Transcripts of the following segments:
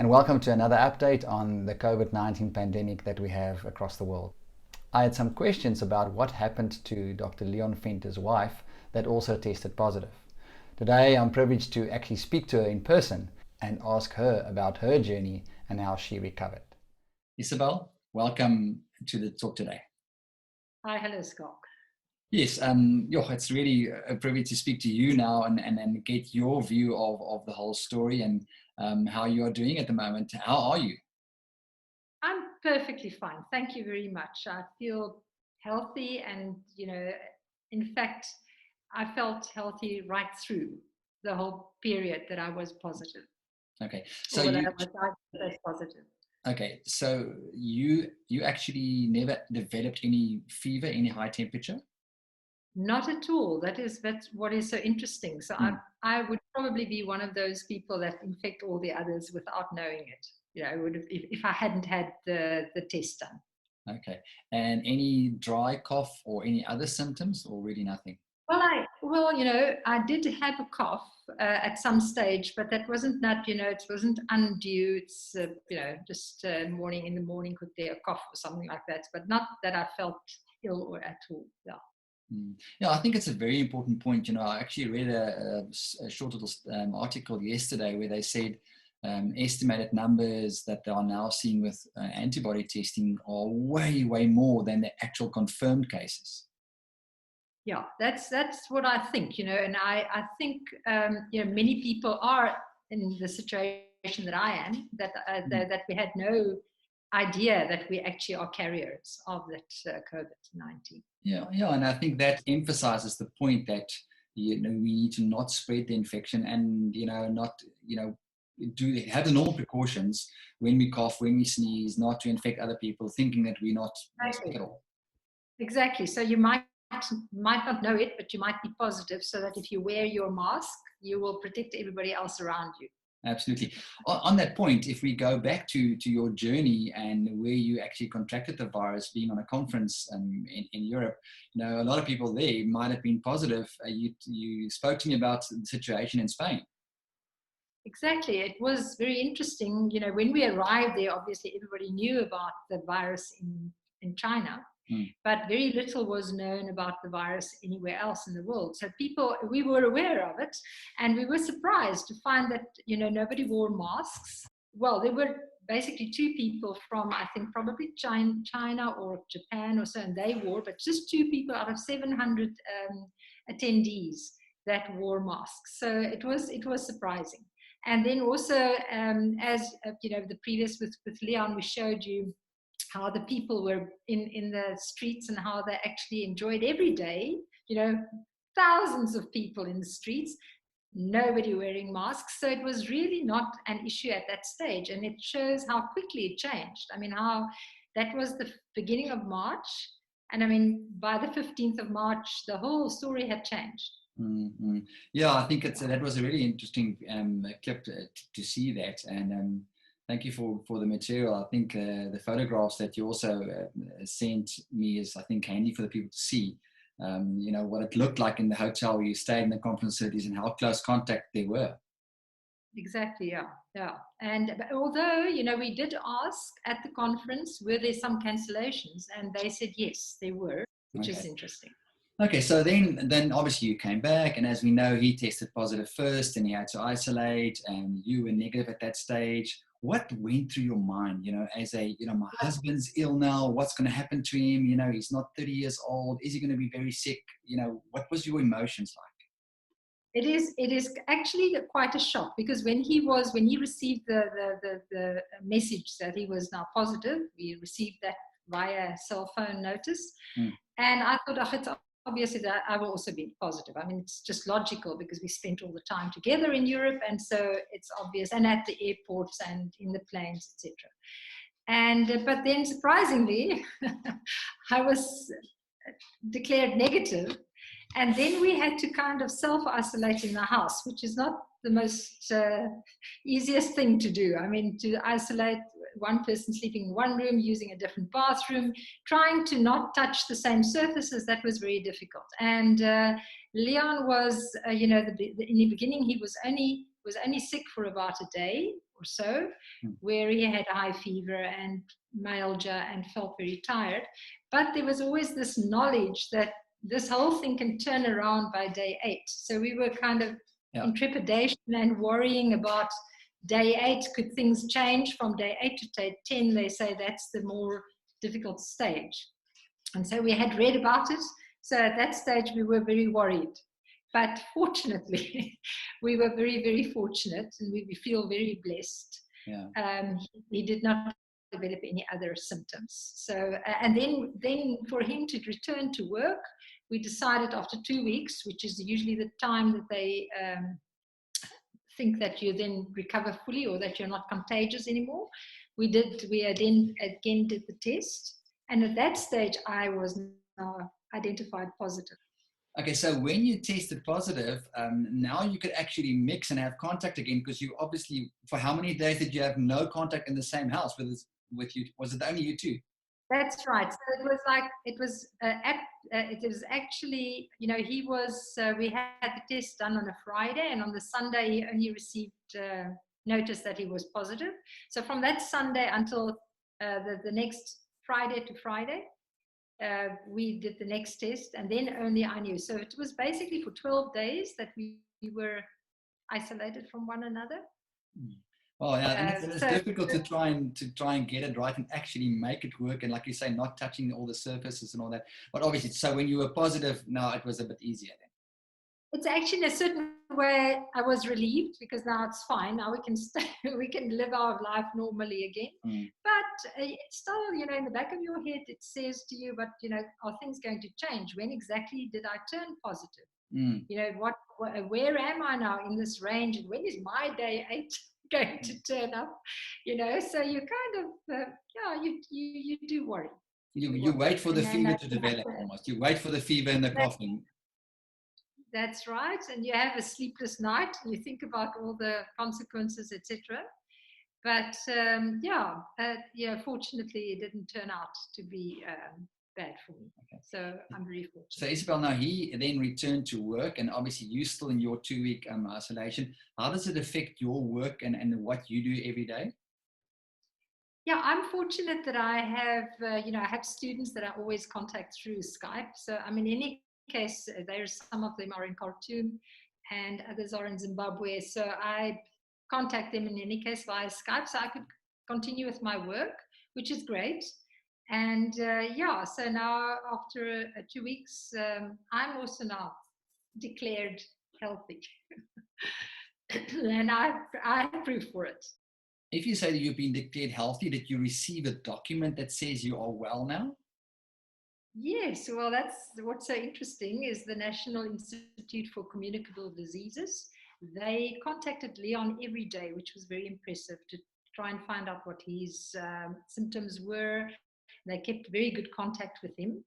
and welcome to another update on the COVID-19 pandemic that we have across the world. I had some questions about what happened to Dr. Leon Venter's wife that also tested positive. Today I'm privileged to actually speak to her in person and ask her about her journey and how she recovered. Isabel, welcome to the talk today. Hi, hello, Schalk. Yes, it's really a privilege to speak to you now and get your view of the whole story and how you are doing at the moment. How are you? I'm perfectly fine. Thank you very much. I feel healthy and, in fact, I felt healthy right through the whole period that I was positive. Okay, so I was positive. Okay, so you actually never developed any fever, any high temperature? Not at all. That's what is so interesting. So I would probably be one of those people that infect all the others without knowing it. I would have if I hadn't had the test done. Okay, and any dry cough or any other symptoms, or really nothing? I did have a cough at some stage, but that wasn't it wasn't undue. It's just in the morning could be a cough or something like that, but not that I felt ill or at all. Yeah. Yeah, I think it's a very important point. I actually read a short little article yesterday where they said estimated numbers that they are now seeing with antibody testing are way, way more than the actual confirmed cases. Yeah, that's what I think, and I think, many people are in the situation that I am, that we had no idea that we actually are carriers of that COVID-19. Yeah, and I think that emphasizes the point that we need to not spread the infection and not have the normal precautions when we cough, when we sneeze, not to infect other people, thinking that we're not sick at all. Exactly. So you might not know it, but you might be positive, so that if you wear your mask, you will protect everybody else around you. Absolutely. On that point, if we go back to your journey and where you actually contracted the virus, being on a conference in Europe, a lot of people there might have been positive. You spoke to me about the situation in Spain. Exactly. It was very interesting. When we arrived there, obviously everybody knew about the virus in China, but very little was known about the virus anywhere else in the world. So we were aware of it, and we were surprised to find that, nobody wore masks. Well, there were basically two people from, I think, probably China or Japan or so, and they wore, but just two people out of 700 attendees that wore masks. So it was surprising. And then also, as the previous with Leon, we showed you how the people were in the streets and how they actually enjoyed every day, thousands of people in the streets, nobody wearing masks. So it was really not an issue at that stage. And it shows how quickly it changed. I mean, how that was the beginning of March. And I mean, by the 15th of March, the whole story had changed. Mm-hmm. Yeah, I think that was a really interesting clip to see that, and thank you for the material. I think the photographs that you also sent me is, I think, handy for the people to see. What it looked like in the hotel where you stayed in the conference cities and how close contact they were. Exactly, yeah. And although, we did ask at the conference, were there some cancellations? And they said yes, there were, which is interesting. Okay, so then obviously you came back, and as we know, he tested positive first, and he had to isolate, and you were negative at that stage. What went through your mind, as my husband's ill now, what's going to happen to him? He's not 30 years old. Is he going to be very sick? What was your emotions like? It is actually quite a shock, because when he received the message that he was now positive, we received that via cell phone notice, and I thought, it's obviously that I will also be positive. I mean, it's just logical because we spent all the time together in Europe, and so it's obvious, and at the airports and in the planes, etc. And but then surprisingly, I was declared negative, and then we had to kind of self-isolate in the house, which is not the most easiest thing to do. I mean, to isolate one person sleeping in one room, using a different bathroom, trying to not touch the same surfaces, that was very difficult. And Leon was, in the beginning, he was only sick for about a day or so, where he had high fever and myalgia and felt very tired. But there was always this knowledge that this whole thing can turn around by day 8. So we were kind of in trepidation and worrying about day 8. Could things change from day 8 to day 10? They say that's the more difficult stage. And so we had read about it. So at that stage, we were very worried. But fortunately, we were very, very fortunate, and we feel very blessed. He did not develop any other symptoms. So, and then for him to return to work, we decided after 2 weeks, which is usually the time that they think that you then recover fully or that you're not contagious anymore. We then again did the test. And at that stage, I was now identified positive. Okay, so when you tested positive, now you could actually mix and have contact again, because you obviously, for how many days did you have no contact in the same house with you? Was it only you two? That's right. So it was like, it was actually, he was, we had the test done on a Friday, and on the Sunday he only received notice that he was positive. So from that Sunday until the next Friday to Friday, we did the next test, and then only I knew. So it was basically for 12 days that we were isolated from one another. Well, yeah, it's difficult to try and get it right and actually make it work. And like you say, not touching all the surfaces and all that. But obviously, so when you were positive, now it was a bit easier then. It's actually in a certain way I was relieved, because now it's fine. Now we can we can live our life normally again. But it's still, in the back of your head, it says to you, but are things going to change? When exactly did I turn positive? Where am I now in this range? And when is my day 8 going to turn up? So you kind of, you do worry. You wait for the fever to develop almost. You wait for the fever and the coughing. That's right. And you have a sleepless night, and you think about all the consequences, etc. But fortunately, it didn't turn out to be bad for me. Okay. So I'm very fortunate. So Isabel, now he then returned to work, and obviously you still in your 2-week isolation. How does it affect your work and what you do every day? Yeah, I'm fortunate that I have, I have students that I always contact through Skype. So in any case, some of them are in Khartoum and others are in Zimbabwe. So I contact them in any case via Skype, so I could continue with my work, which is great. And so now after 2 weeks, I'm also now declared healthy. And I have proof for it. If you say that you've been declared healthy, did you receive a document that says you are well now? Yes, well, that's what's so interesting is the National Institute for Communicable Diseases. They contacted Leon every day, which was very impressive, to try and find out what his symptoms were. They kept very good contact with him.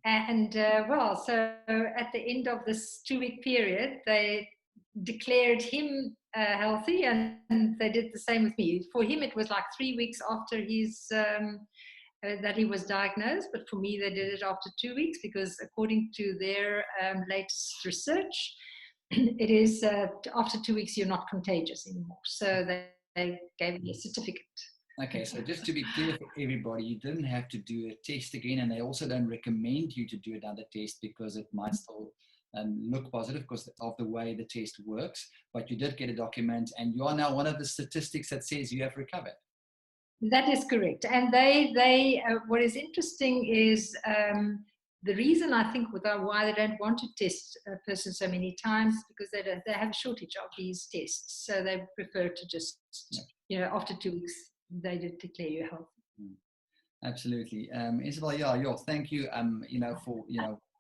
And so at the end of this 2-week period, they declared him healthy, and they did the same with me. For him, it was like 3 weeks after his that he was diagnosed, but for me they did it after 2 weeks, because according to their latest research, it is after 2 weeks you're not contagious anymore. So they gave me a certificate. Okay, so just to be clear for everybody, you didn't have to do a test again, and they also don't recommend you to do another test because it might still look positive because of the way the test works. But you did get a document, and you are now one of the statistics that says you have recovered. That is correct. And they what is interesting is the reason I think why they don't want to test a person so many times, because they have a shortage of these tests. So they prefer to just, after 2 weeks, they did declare you healthy. Absolutely. Isabel, thank you, for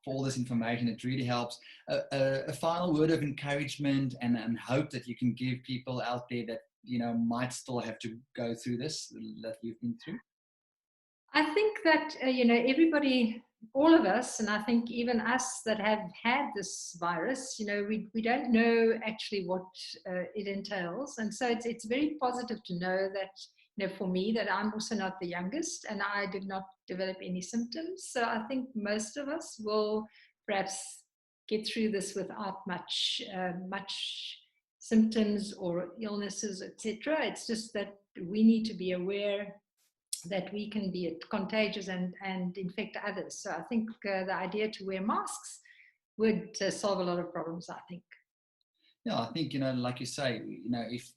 all this information. It really helps. A final word of encouragement and hope that you can give people out there that might still have to go through this that you've been through? I think that, everybody, all of us, and I think even us that have had this virus, we don't know actually what it entails. And so it's very positive to know that, for me, that I'm also not the youngest and I did not develop any symptoms. So I think most of us will perhaps get through this without much symptoms or illnesses, etc. It's just that we need to be aware that we can be contagious and infect others. So I think the idea to wear masks would solve a lot of problems, I think. Yeah, I think, like you say, if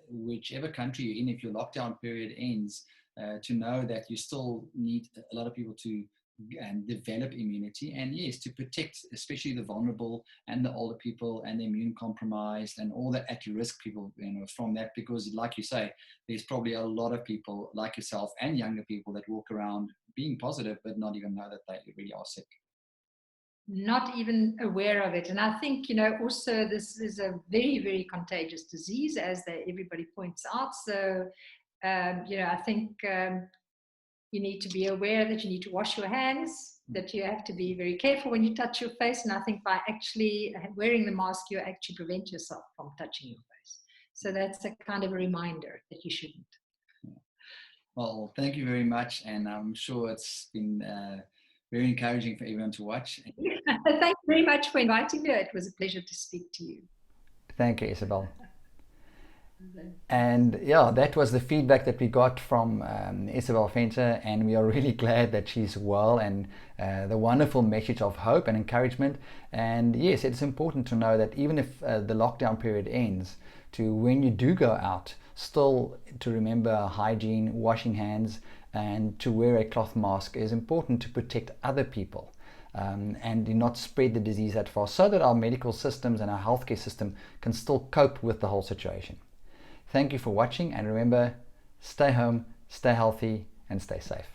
whichever country you're in, if your lockdown period ends, to know that you still need a lot of people to develop immunity, and yes, to protect especially the vulnerable and the older people and the immune compromised and all the at-risk people, from that, because like you say, there's probably a lot of people like yourself and younger people that walk around being positive but not even know that they really are sick. Not even aware of it. And I think, also this is a very, very contagious disease, as everybody points out. So, I think you need to be aware that you need to wash your hands, that you have to be very careful when you touch your face. And I think by actually wearing the mask, you actually prevent yourself from touching your face. So that's a kind of a reminder that you shouldn't. Well, thank you very much. And I'm sure it's been very encouraging for everyone to watch. Thank you very much for inviting me. It was a pleasure to speak to you. Thank you, Isabel. And yeah, that was the feedback that we got from Isabel Venter, and we are really glad that she's well, and the wonderful message of hope and encouragement. And yes, it's important to know that even if the lockdown period ends, to when you do go out, still to remember hygiene, washing hands, and to wear a cloth mask is important to protect other people. And do not spread the disease that far, so that our medical systems and our healthcare system can still cope with the whole situation. Thank you for watching, and remember, stay home, stay healthy, and stay safe.